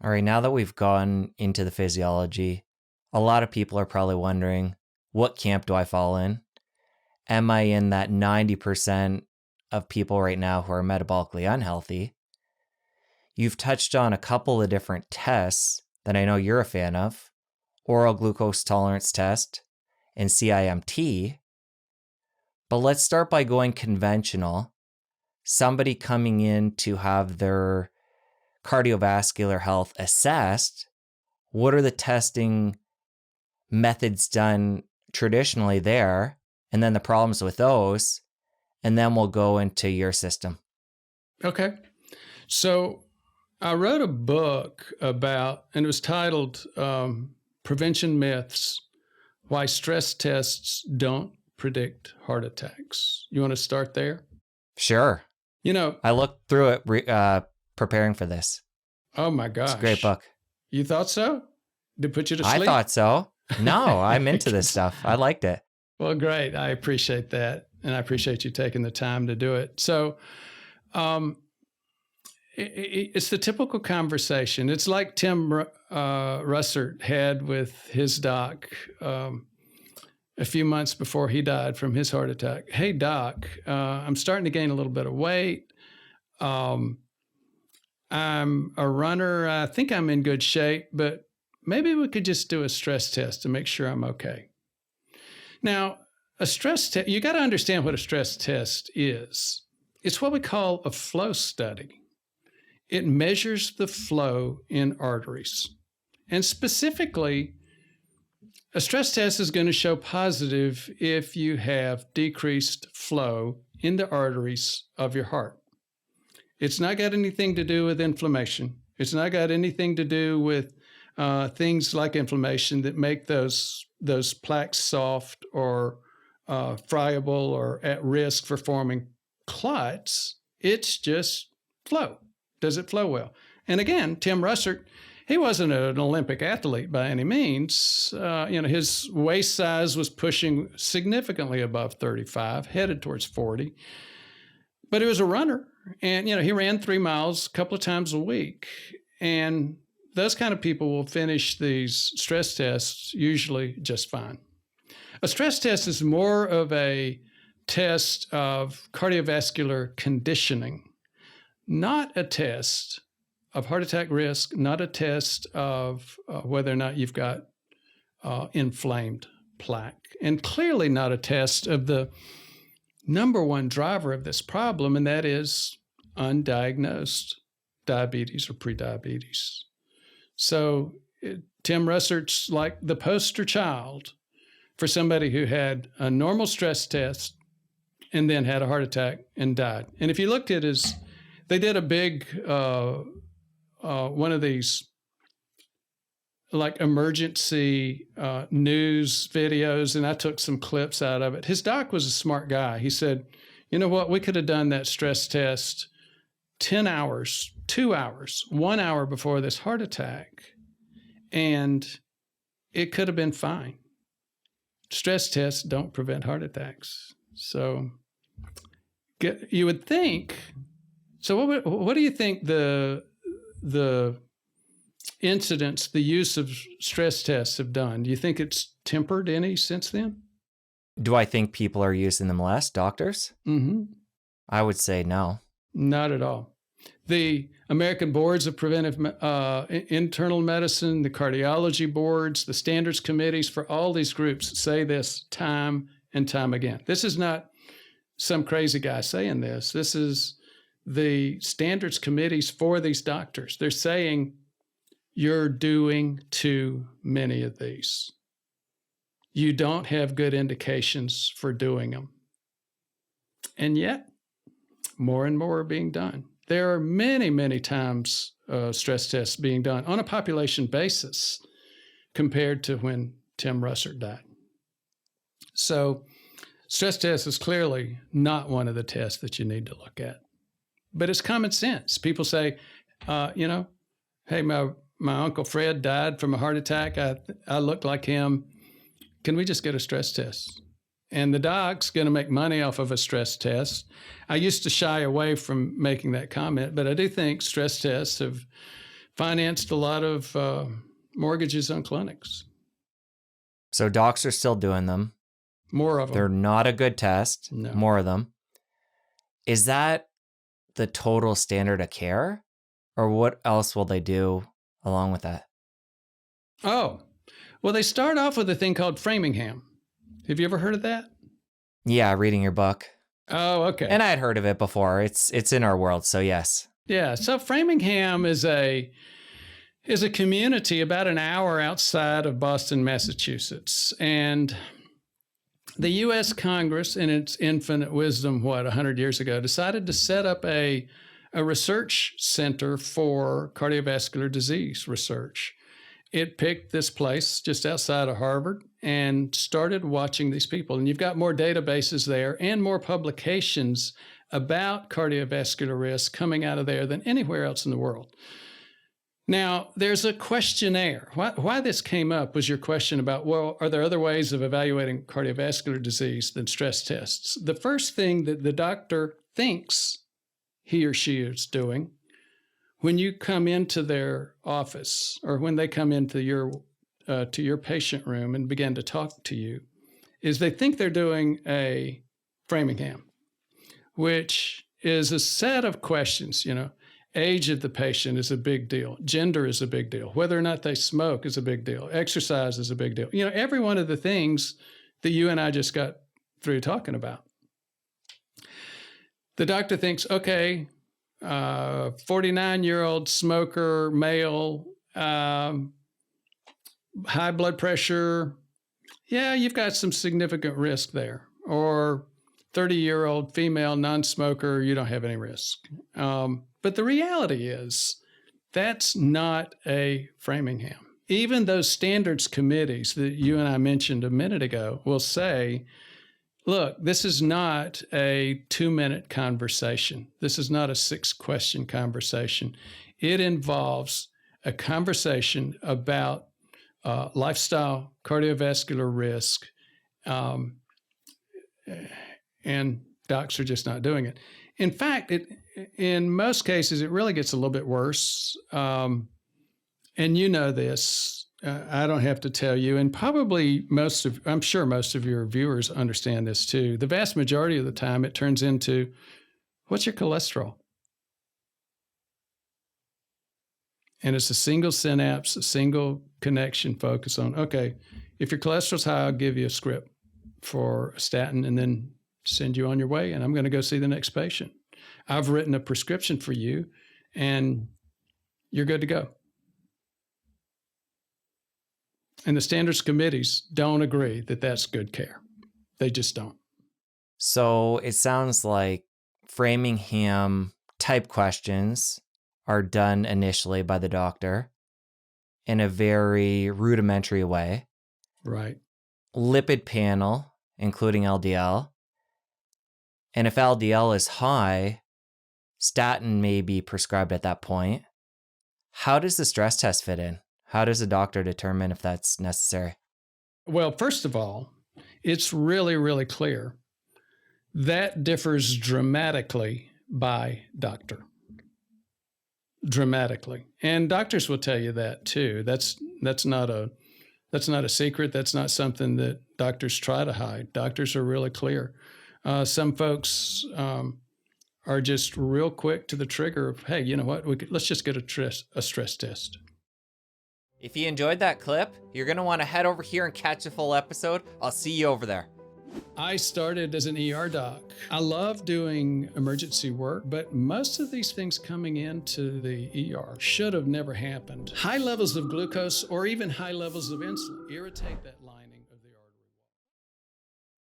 All right, now that we've gone into the physiology, a lot of people are probably wondering, what camp do I fall in? Am I in that 90% of people right now who are metabolically unhealthy? You've touched on a couple of different tests that I know you're a fan of, oral glucose tolerance test and CIMT. But let's start by going conventional. Somebody coming in to have their cardiovascular health assessed, what are the testing methods done traditionally there, and then the problems with those, and then we'll go into your system. Okay. So I wrote a book about, and it was titled Prevention Myths, Why Stress Tests Don't Predict Heart Attacks. You want to start there? Sure. You know, I looked through it preparing for this. Oh my gosh. It's a great book. You thought so? Did it put you to sleep? I thought so. No, I'm into this stuff. I liked it. Well, great. I appreciate that. And I appreciate you taking the time to do it. So it's the typical conversation. It's like Tim Russert had with his doc a few months before he died from his heart attack. Hey, doc, I'm starting to gain a little bit of weight. I'm a runner. I think I'm in good shape, but maybe we could just do a stress test to make sure I'm okay. Now, a stress test, you got to understand what a stress test is. It's what we call a flow study. It measures the flow in arteries. And specifically, a stress test is going to show positive if you have decreased flow in the arteries of your heart. It's not got anything to do with inflammation. It's not got anything to do with things like inflammation that make those plaques soft or friable or at risk for forming clots. It's just flow. Does it flow well? And again, Tim Russert, he wasn't an Olympic athlete by any means. His waist size was pushing significantly above 35, headed towards 40. But he was a runner. And, he ran 3 miles a couple of times a week. And those kind of people will finish these stress tests usually just fine. A stress test is more of a test of cardiovascular conditioning, not a test of heart attack risk, not a test of whether or not you've got inflamed plaque, and clearly not a test of the number one driver of this problem, and that is undiagnosed diabetes or prediabetes. So Tim Russert's like the poster child for somebody who had a normal stress test and then had a heart attack and died. And if you looked at they did a big, one of these like emergency news videos, and I took some clips out of it. His doc was a smart guy. He said, you know what, we could have done that stress test 10 hours, 2 hours, 1 hour before this heart attack, and it could have been fine. Stress tests don't prevent heart attacks. So you would think, so what do you think the incidents, the use of stress tests have done? Do you think it's tempered any since then? Do I think people are using them less, doctors? Mm-hmm. I would say no. Not at all. The American Boards of Preventive Internal Medicine, the cardiology boards, the standards committees for all these groups say this time and time again. This is not some crazy guy saying this. This is the standards committees for these doctors. They're saying you're doing too many of these. You don't have good indications for doing them. And yet, more and more are being done. There are many, many times stress tests being done on a population basis compared to when Tim Russert died. So stress test is clearly not one of the tests that you need to look at. But it's common sense. People say, hey, my Uncle Fred died from a heart attack. I look like him. Can we just get a stress test? And the doc's going to make money off of a stress test. I used to shy away from making that comment, but I do think stress tests have financed a lot of mortgages on clinics. So docs are still doing them. More of them. They're not a good test. No. More of them. Is that the total standard of care? Or what else will they do along with that? Oh, well, they start off with a thing called Framingham. Have you ever heard of that? Yeah, reading your book. Oh, okay. And I had heard of it before. It's in our world, so yes. Yeah, so Framingham is a community about an hour outside of Boston, Massachusetts. And the U.S. Congress, in its infinite wisdom, 100 years ago, decided to set up a research center for cardiovascular disease research. It picked this place just outside of Harvard and started watching these people. And you've got more databases there and more publications about cardiovascular risk coming out of there than anywhere else in the world. Now, there's a questionnaire. Why this came up was your question about, well, are there other ways of evaluating cardiovascular disease than stress tests? The first thing that the doctor thinks he or she is doing when you come into their office or when they come into your patient room and begin to talk to you is they think they're doing a Framingham, which is a set of questions. Age of the patient is a big deal. Gender is a big deal. Whether or not they smoke is a big deal. Exercise is a big deal. Every one of the things that you and I just got through talking about. The doctor thinks, okay, 49-year-old smoker, male, high blood pressure. Yeah, you've got some significant risk there. Or 30-year-old female non-smoker, you don't have any risk. But the reality is that's not a Framingham. Even those standards committees that you and I mentioned a minute ago will say, look, this is not a 2-minute conversation. This is not a 6-question conversation. It involves a conversation about lifestyle, cardiovascular risk, and docs are just not doing it. In fact, in most cases, it really gets a little bit worse. And you know this. I don't have to tell you, and probably I'm sure most of your viewers understand this too. The vast majority of the time, it turns into, what's your cholesterol? And it's a single synapse, a single connection focus on, okay, if your cholesterol's high, I'll give you a script for a statin and then send you on your way, and I'm going to go see the next patient. I've written a prescription for you, and you're good to go. And the standards committees don't agree that that's good care. They just don't. So it sounds like Framingham type questions are done initially by the doctor in a very rudimentary way. Right. Lipid panel, including LDL. And if LDL is high, statin may be prescribed at that point. How does the stress test fit in? How does a doctor determine if that's necessary? Well, first of all, it's really, really clear. That differs dramatically by doctor. Dramatically. And doctors will tell you that too. That's not a secret. That's not something that doctors try to hide. Doctors are really clear. Some folks are just real quick to the trigger of, hey, you know what? Let's just get a stress test. If you enjoyed that clip, you're going to want to head over here and catch the full episode. I'll see you over there. I started as an ER doc. I love doing emergency work, but most of these things coming into the ER should have never happened. High levels of glucose or even high levels of insulin irritate that line.